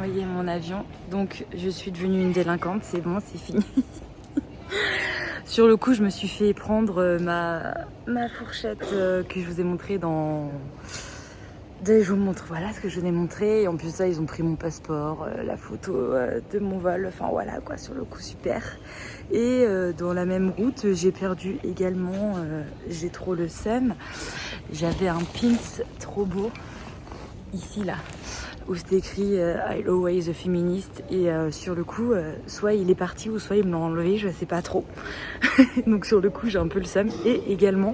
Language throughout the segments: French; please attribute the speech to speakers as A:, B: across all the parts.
A: envoyé mon avion. Donc je suis devenue une délinquante, c'est bon, c'est fini. Sur le coup, je me suis fait prendre ma fourchette que je vous ai montrée dans... Je vous montre, voilà ce que je vous ai montré. Et en plus de ça, ils ont pris mon passeport, la photo de mon vol. Enfin voilà quoi, sur le coup, super. Et dans la même route, j'ai perdu également, j'ai trop le seum. J'avais un pins trop beau, ici là, où c'était écrit I'll always a feminist. Et sur le coup, soit il est parti ou soit ils me l'ont enlevé, je sais pas trop. Donc sur le coup, j'ai un peu le seum. Et également...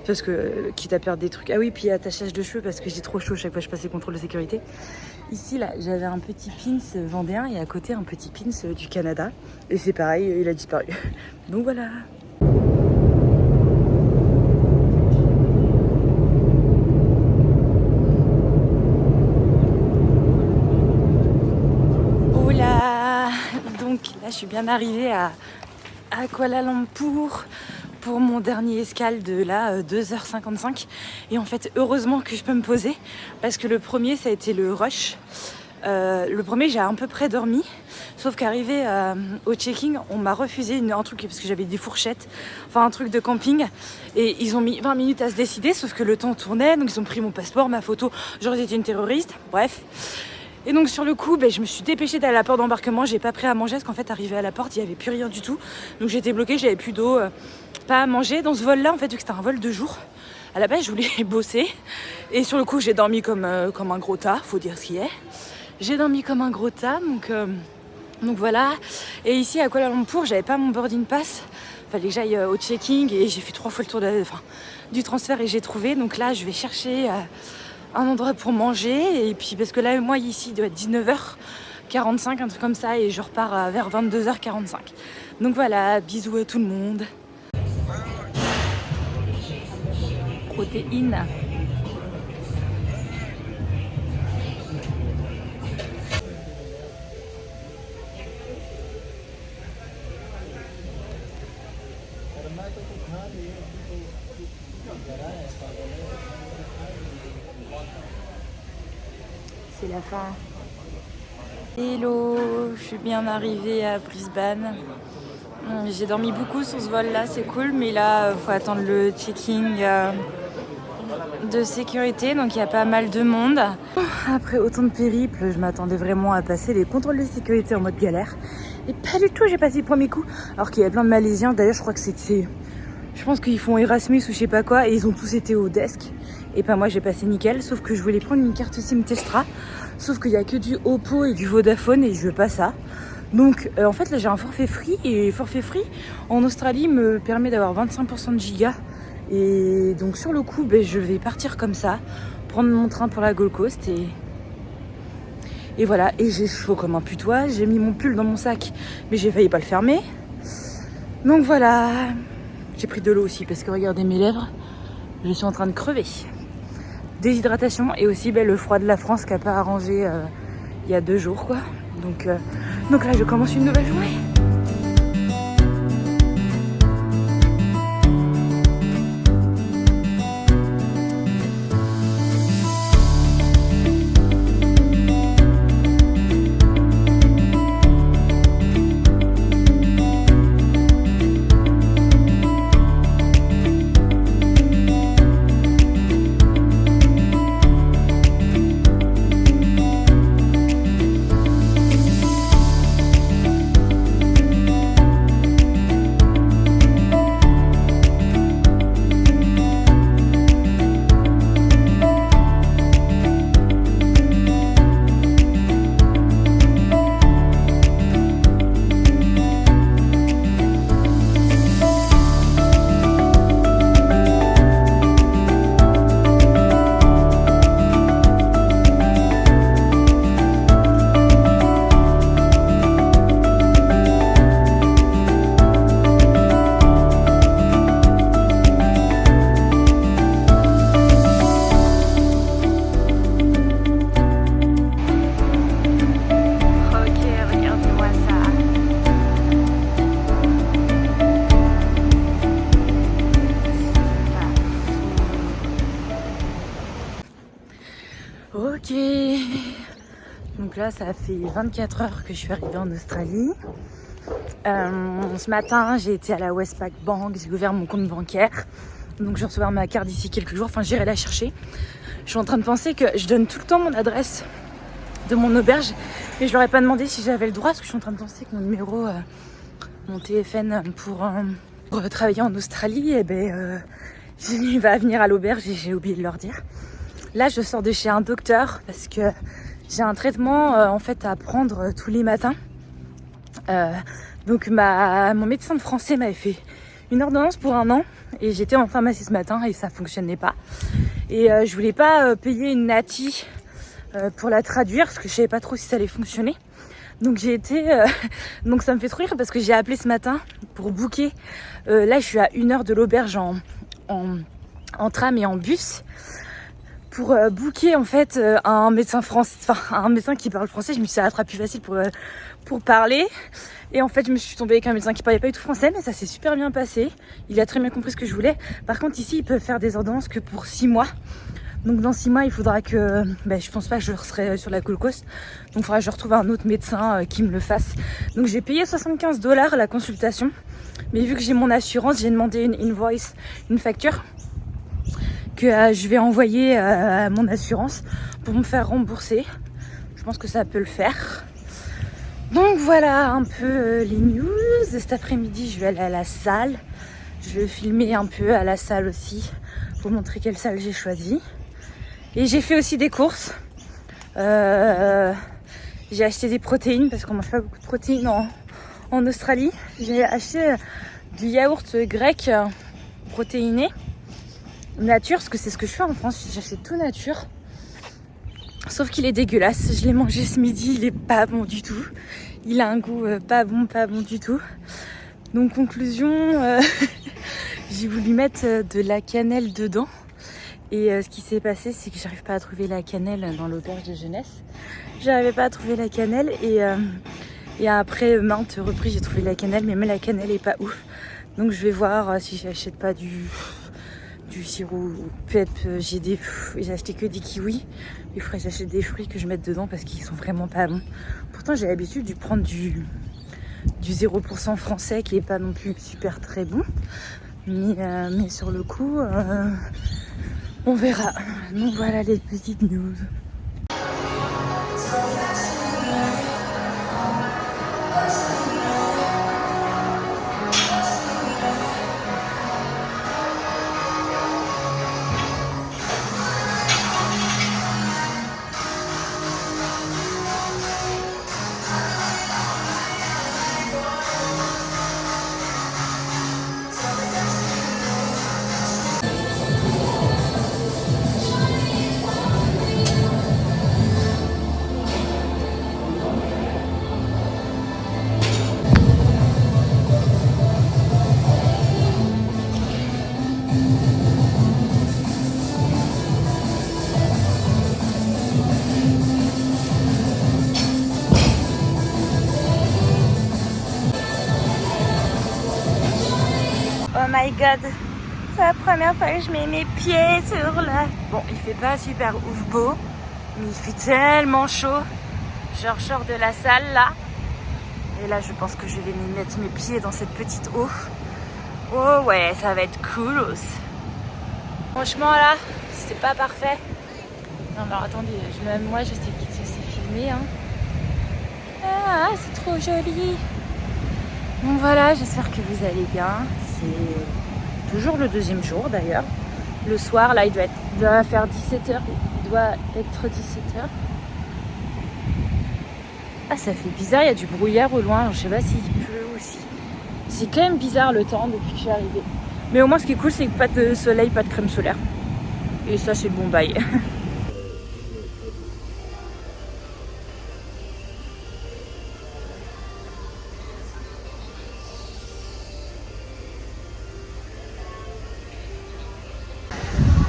A: parce que quitte à perdre des trucs. Ah oui, puis attachage de cheveux parce que j'ai trop chaud chaque fois que je passais contrôle de sécurité. Ici, là, j'avais un petit pins vendéen et à côté un petit pins du Canada. Et c'est pareil, il a disparu. Donc voilà. Oh là! Donc là, je suis bien arrivée à Kuala Lumpur pour mon dernier escale de là 2h55 et en fait heureusement que je peux me poser parce que le premier ça a été le rush. Le premier j'ai à peu près dormi sauf qu'arrivé au check-in on m'a refusé un truc parce que j'avais des fourchettes, enfin un truc de camping et ils ont mis 20 minutes à se décider sauf que le temps tournait donc ils ont pris mon passeport, ma photo, j'aurais été une terroriste, bref. Et donc sur le coup, je me suis dépêchée d'aller à la porte d'embarquement, j'ai pas pris à manger parce qu'en fait arrivé à la porte, il n'y avait plus rien du tout. Donc j'étais bloquée, j'avais plus d'eau, pas à manger. Dans ce vol-là, en fait, vu que c'était un vol de jour, à la base je voulais bosser. Et sur le coup, j'ai dormi comme un gros tas, faut dire ce qui est. J'ai dormi comme un gros tas, donc voilà. Et ici à Kuala Lumpur, j'avais pas mon boarding pass. Fallait que j'aille au checking et j'ai fait 3 fois le tour du transfert et j'ai trouvé. Donc là, je vais chercher... un endroit pour manger et puis parce que là moi ici il doit être 19h45 un truc comme ça et je repars vers 22h45 donc voilà, bisous à tout le monde. Protéines. C'est la fin. Hello, je suis bien arrivée à Brisbane. J'ai dormi beaucoup sur ce vol là, c'est cool, mais là faut attendre le checking de sécurité, donc il y a pas mal de monde. Après autant de périples, je m'attendais vraiment à passer les contrôles de sécurité en mode galère. Et pas du tout, j'ai passé le premier coup, alors qu'il y avait plein de Malaisiens. D'ailleurs je crois que c'était... je pense qu'ils font Erasmus ou je sais pas quoi, et ils ont tous été au desk. Et pas moi, j'ai passé nickel, sauf que je voulais prendre une carte SIM Telstra, sauf qu'il y a que du Oppo et du Vodafone et je veux pas ça. Donc en fait là j'ai un forfait free et forfait free en Australie me permet d'avoir 25% de giga. Et donc sur le coup je vais partir comme ça, prendre mon train pour la Gold Coast et voilà. Et j'ai chaud comme un putois, j'ai mis mon pull dans mon sac mais j'ai failli pas le fermer. Donc voilà, j'ai pris de l'eau aussi parce que regardez mes lèvres, je suis en train de crever. Déshydratation et aussi le froid de la France qui n'a pas arrangé il y a 2 jours quoi. Donc là je commence une nouvelle journée. là, ça fait 24 heures que je suis arrivée en Australie. Ce matin, j'ai été à la Westpac Bank, j'ai ouvert mon compte bancaire. Donc je vais recevoir ma carte d'ici quelques jours, enfin j'irai la chercher. Je suis en train de penser que je donne tout le temps mon adresse de mon auberge, mais je leur ai pas demandé si j'avais le droit, parce que je suis en train de penser que mon numéro, mon TFN pour travailler en Australie, il va venir à l'auberge et j'ai oublié de leur dire. Là, je sors de chez un docteur parce que j'ai un traitement en fait à prendre tous les matins. Donc mon médecin de français m'avait fait une ordonnance pour 1 an et j'étais en pharmacie ce matin et ça fonctionnait pas. Et je voulais pas payer une nati pour la traduire parce que je savais pas trop si ça allait fonctionner. Donc j'ai été donc ça me fait trop rire parce que j'ai appelé ce matin pour booker. Là, je suis à 1 heure de l'auberge en tram et en bus. Pour booker en fait un médecin français, enfin un médecin qui parle français. Je me suis dit ça sera plus facile pour parler. Et en fait je me suis tombée avec un médecin qui parlait pas du tout français, mais ça s'est super bien passé. Il a très bien compris ce que je voulais. Par contre ici ils peuvent faire des ordonnances que pour 6 mois. Donc dans 6 mois il faudra que, je pense pas que je serai sur la Gold Coast. Donc il faudra que je retrouve un autre médecin qui me le fasse. Donc j'ai payé 75 $ la consultation. Mais vu que j'ai mon assurance, j'ai demandé une invoice, une facture que je vais envoyer à mon assurance pour me faire rembourser. Je pense que ça peut le faire. Donc voilà un peu les news. Cet après-midi, je vais aller à la salle. Je vais filmer un peu à la salle aussi pour montrer quelle salle j'ai choisi. Et j'ai fait aussi des courses. J'ai acheté des protéines parce qu'on mange pas beaucoup de protéines en Australie. J'ai acheté du yaourt grec protéiné. Nature, parce que c'est ce que je fais en France, j'achète tout nature. Sauf qu'il est dégueulasse, je l'ai mangé ce midi, il est pas bon du tout. Il a un goût pas bon du tout. Donc conclusion, j'ai voulu mettre de la cannelle dedans. Et ce qui s'est passé, c'est que j'arrive pas à trouver la cannelle dans l'auberge de jeunesse. J'arrivais pas à trouver la cannelle et après maintes reprises j'ai trouvé la cannelle, mais même la cannelle est pas ouf. Donc je vais voir si j'achète pas du sirop pep. J'ai acheté que des kiwis. Il faudrait que j'achète des fruits que je mette dedans parce qu'ils sont vraiment pas bons. Pourtant j'ai l'habitude de prendre du 0% français qui est pas non plus super très bon. Mais sur le coup, on verra. Donc voilà les petites news. Oh my god, c'est la première fois que je mets mes pieds sur la... Bon, il fait pas super ouf beau, mais il fait tellement chaud. Je ressors de la salle là. Et là, je pense que je vais mettre mes pieds dans cette petite eau. Oh ouais, ça va être cool. Franchement là, c'est pas parfait. Non mais alors, attendez, même moi je sais filmer. Hein. Ah, c'est trop joli. Donc voilà, j'espère que vous allez bien. C'est toujours le 2e jour d'ailleurs. Le soir, là, il doit faire 17h. Il doit être 17h. Ah, ça fait bizarre, il y a du brouillard au loin. Je sais pas s'il pleut aussi. C'est quand même bizarre le temps depuis que je suis arrivée. Mais au moins, ce qui est cool, c'est que pas de soleil, pas de crème solaire. Et ça, c'est le bon bail.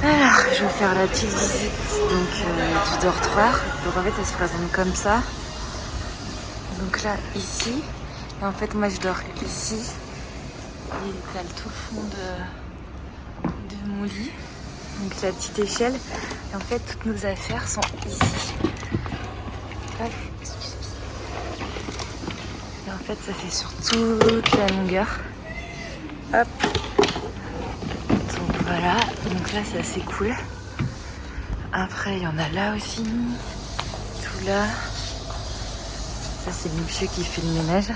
A: Alors, je vais faire la petite visite du dortoir. Donc en fait, ça se présente comme ça. Donc là, ici. Et en fait, moi, je dors ici. Et t'as le tout fond de mon lit. Donc la petite échelle. Et en fait, toutes nos affaires sont ici. Hop. Et en fait, ça fait sur toute la longueur. Hop. Donc voilà. Donc là, c'est assez cool. Après, il y en a là aussi. Tout là. Ça, c'est le monsieur qui fait le ménage.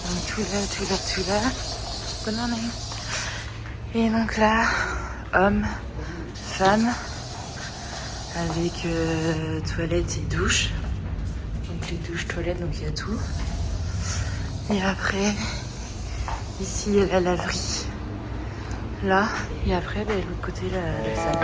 A: Donc tout là, tout là, tout là. Bonne journée. Et donc là, homme, femme, avec toilette et douche. Donc les douches, toilettes, donc il y a tout. Et après, ici, il y a la laverie. Là, et après, de l'autre côté, la salle.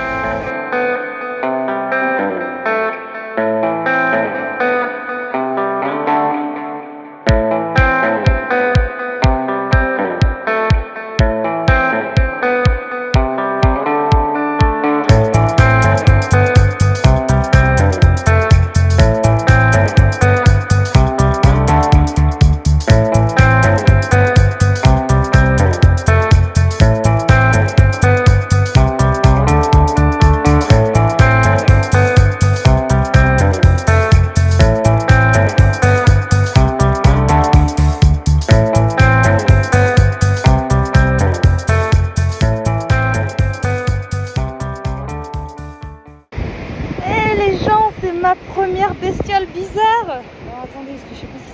A: Ma première bestiole bizarre. Alors attendez, parce que je sais pas si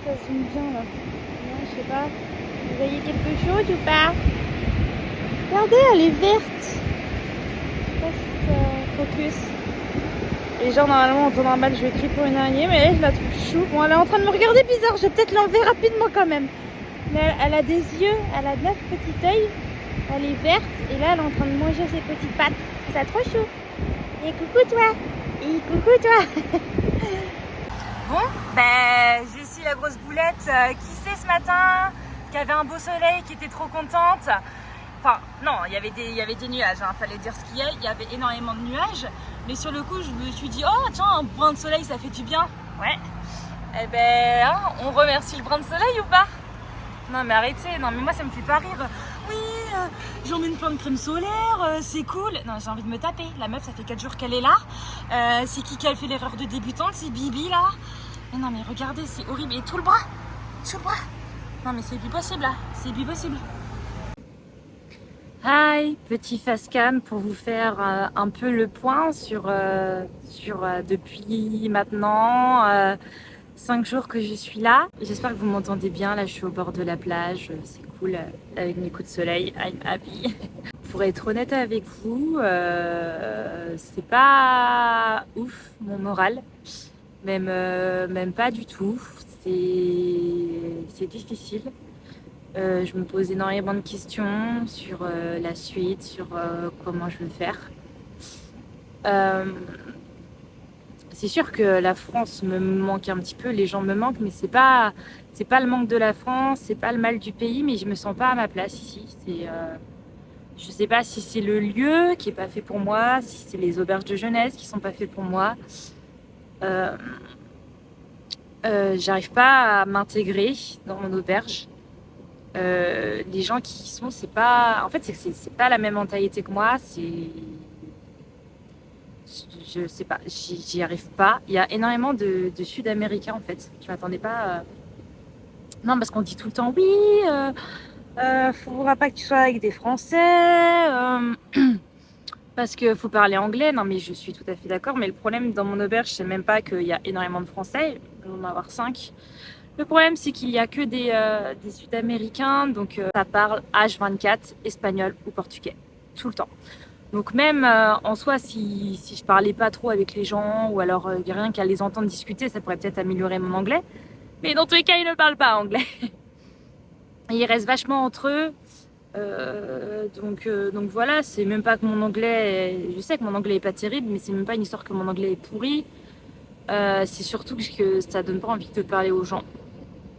A: ça zoome bien là. Non, je sais pas. Vous voyez quelque chose ou pas? Regardez, elle est verte. Je sais pas si ça focus. Les gens normalement en temps normal je vais crier pour une araignée, mais là je la trouve chou. Bon, elle est en train de me regarder bizarre, je vais peut-être l'enlever rapidement quand même. Mais elle a des yeux, elle a 9 petits œils. Elle est verte et là elle est en train de manger ses petites pattes. C'est trop chou. Et coucou toi. Et coucou toi. Bon, ben j'ai ici la grosse boulette qui sait ce matin, qui avait un beau soleil, qui était trop contente. Enfin, non, il y avait des nuages, hein, fallait dire ce qu'il y a. Il y avait énormément de nuages, mais sur le coup, je me suis dit, oh tiens, un brin de soleil, ça fait du bien. Ouais. Eh ben, hein, on remercie le brin de soleil ou pas? Non mais arrêtez, non mais moi ça me fait pas rire. Oui, j'emmène plein de crème solaire, c'est cool. Non, j'ai envie de me taper. La meuf, ça fait 4 jours qu'elle est là. C'est qui a fait l'erreur de débutante? C'est Bibi là. Mais non mais regardez, c'est horrible. Et tout le bras. Tout le bras. Non mais c'est plus possible là. C'est plus possible. Hi, petit face cam pour vous faire un peu le point sur depuis maintenant 5 jours que je suis là. J'espère que vous m'entendez bien. Là, je suis au bord de la plage. C'est cool avec mes coups de soleil. I'm happy. Pour être honnête avec vous, c'est pas ouf mon moral. Même pas du tout. C'est difficile. Je me pose énormément de questions sur la suite, sur comment je vais faire. C'est sûr que la France me manque un petit peu, les gens me manquent, mais c'est pas le manque de la France, c'est pas le mal du pays, mais je me sens pas à ma place ici. Je sais pas si c'est le lieu qui est pas fait pour moi, si c'est les auberges de jeunesse qui sont pas faites pour moi. J'arrive pas à m'intégrer dans mon auberge. Les gens qui y sont, c'est pas la même mentalité que moi. Je sais pas, j'y arrive pas. Il y a énormément de Sud-Américains en fait. Je m'attendais pas. Non, parce qu'on dit tout le temps oui. Faudra pas que tu sois avec des Français. Parce qu'il faut parler anglais. Non, mais je suis tout à fait d'accord. Mais le problème dans mon auberge, c'est même pas qu'il y a énormément de Français. On va en avoir 5. Le problème, c'est qu'il y a que des Sud-Américains. Donc, ça parle H24, espagnol ou portugais. Tout le temps. Donc, même en soi, si je parlais pas trop avec les gens ou alors rien qu'à les entendre discuter, ça pourrait peut-être améliorer mon anglais. Mais dans tous les cas, ils ne parlent pas anglais. Ils restent vachement entre eux. Donc voilà, c'est même pas que mon anglais, je sais que mon anglais est pas terrible, mais c'est même pas une histoire que mon anglais est pourri. C'est surtout que ça donne pas envie de parler aux gens.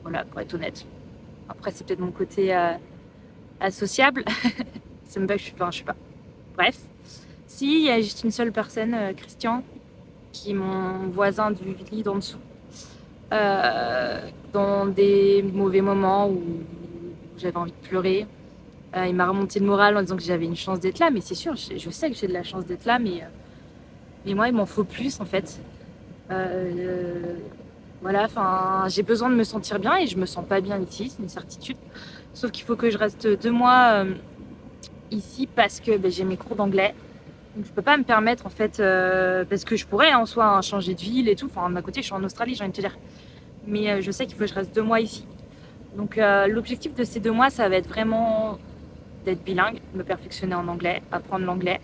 A: Voilà, pour être honnête. Après, c'est peut-être mon côté associable. C'est même pas que je suis pas. Bref. Si, il y a juste une seule personne, Christian, qui est mon voisin du lit d'en dessous. Dans des mauvais moments où j'avais envie de pleurer. Il m'a remonté le moral en disant que j'avais une chance d'être là, mais c'est sûr, je sais que j'ai de la chance d'être là, mais Mais moi, il m'en faut plus en fait. Voilà, enfin, j'ai besoin de me sentir bien et je me sens pas bien ici, c'est une certitude. Sauf qu'il faut que je reste 2 mois ici parce que j'ai mes cours d'anglais. Donc je peux pas me permettre en fait, parce que je pourrais en soi changer de ville et tout. Enfin, d'un côté, je suis en Australie, j'ai envie de te dire. Mais je sais qu'il faut que je reste 2 mois ici. Donc l'objectif de ces 2 mois, ça va être vraiment d'être bilingue, me perfectionner en anglais, apprendre l'anglais.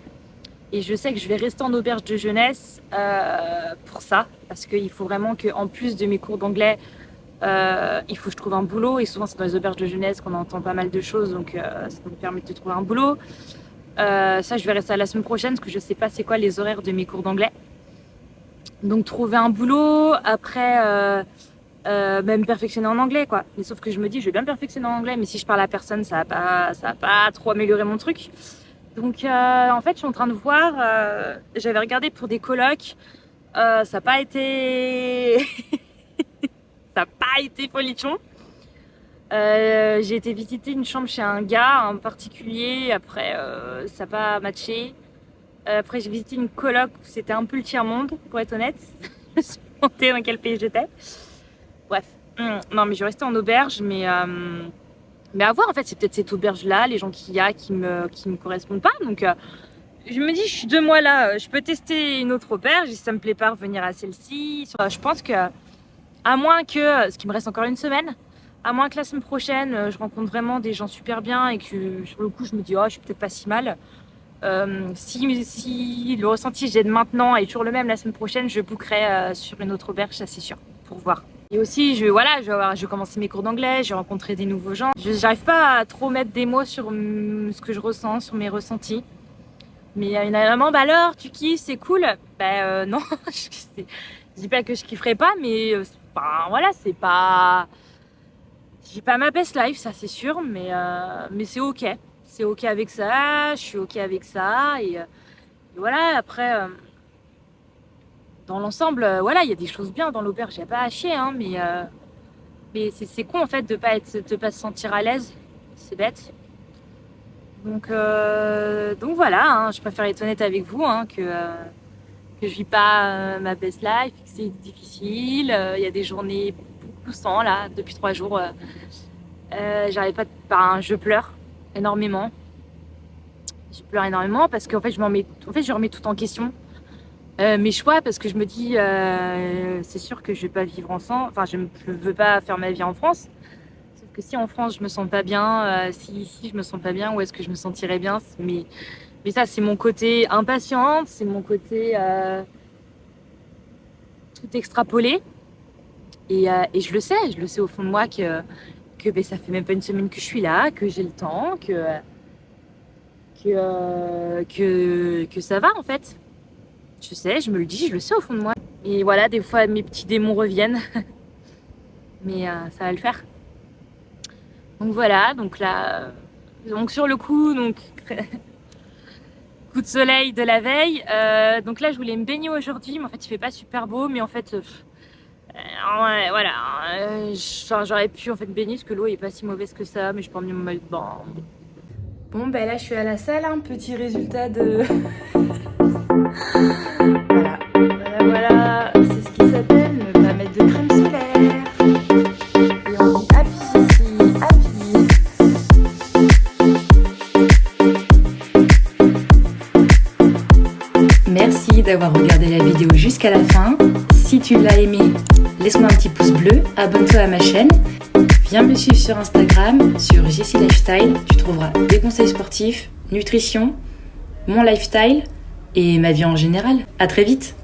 A: Et je sais que je vais rester en auberge de jeunesse pour ça, parce qu'il faut vraiment qu'en plus de mes cours d'anglais, il faut que je trouve un boulot. Et souvent, c'est dans les auberges de jeunesse qu'on entend pas mal de choses, donc ça me permet de trouver un boulot. Ça, je vais rester à la semaine prochaine, parce que je sais pas c'est quoi les horaires de mes cours d'anglais. Donc, trouver un boulot, après, me perfectionner en anglais, quoi. Mais sauf que je me dis, je vais bien me perfectionner en anglais, mais si je parle à personne, ça va pas trop améliorer mon truc. Donc en fait, je suis en train de voir, j'avais regardé pour des colocs, ça n'a pas été ça n'a pas été folichon. J'ai été visiter une chambre chez un gars en particulier, après ça n'a pas matché. Après j'ai visité une coloc où c'était un peu le tiers-monde, pour être honnête. Je me suis demandé dans quel pays j'étais. Bref, non mais je vais rester en auberge, mais à voir, en fait, c'est peut-être cette auberge-là, les gens qu'il y a qui me correspondent pas. Donc, je me dis, je suis 2 mois là, je peux tester une autre auberge. Si ça me plaît pas, revenir à celle-ci. Je pense que, à moins que, ce qui me reste encore une semaine, à moins que la semaine prochaine, je rencontre vraiment des gens super bien et que, sur le coup, je me dis, oh, je suis peut-être pas si mal. Si le ressenti que j'ai de maintenant est toujours le même la semaine prochaine, je bookerai sur une autre auberge, ça c'est sûr, pour voir. Et aussi, je vais commencer mes cours d'anglais, je vais rencontrer des nouveaux gens. J'arrive pas à trop mettre des mots sur ce que je ressens, sur mes ressentis. Mais il y en a vraiment, bah alors, tu kiffes, c'est cool. Non, je dis pas que je kifferais pas, mais voilà, c'est pas... J'ai pas ma best life, ça c'est sûr, mais c'est ok. C'est ok avec ça, je suis ok avec ça. Et voilà, après... dans l'ensemble, voilà, il y a des choses bien dans l'auberge, il n'y a pas à chier, hein, mais c'est con en fait de pas se sentir à l'aise, c'est bête. Donc voilà, hein, je préfère être honnête avec vous, hein, que je vis pas ma best life, que c'est difficile. Il y a des journées beaucoup sans là, depuis 3 jours, j'arrive pas, je pleure énormément. Je pleure énormément parce qu'en fait je remets tout en question. Mes choix, parce que je me dis c'est sûr que je vais pas vivre ensemble, enfin je veux pas faire ma vie en France, sauf que si en France je me sens pas bien, si je me sens pas bien, où est-ce que je me sentirais bien, mais ça c'est mon côté impatiente, c'est mon côté tout extrapolé, et je le sais au fond de moi que ça fait même pas une semaine que je suis là, que j'ai le temps, que ça va en fait. Je sais, je me le dis, je le sais au fond de moi. Et voilà, des fois, mes petits démons reviennent. Mais ça va le faire. Donc voilà, donc là... donc sur le coup, donc... coup de soleil de la veille. Donc là, je voulais me baigner aujourd'hui, mais en fait, il fait pas super beau. Mais en fait, ouais, voilà. J'aurais pu en fait me baigner, parce que l'eau est pas si mauvaise que ça. Mais je peux emmener mon maillot de bain. Bon, ben là, je suis à la salle. Un petit résultat de... Voilà, c'est ce qui s'appelle ne pas mettre de crème solaire. Et on dit happy ici, happy. Merci d'avoir regardé la vidéo jusqu'à la fin. Si tu l'as aimé, laisse-moi un petit pouce bleu, abonne-toi à ma chaîne. Viens me suivre sur Instagram, sur Jessie Lifestyle. Tu trouveras des conseils sportifs, nutrition, mon lifestyle et ma vie en général. À très vite.